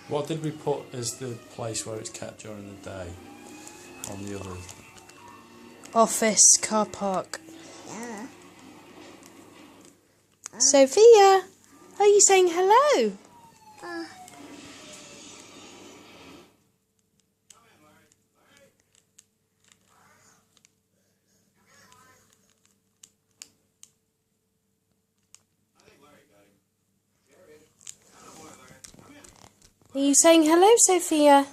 What did we put as the place where it's kept during the day on the other? Office, car park. Yeah. Sophia, are you saying hello? Are you saying hello, Sophia?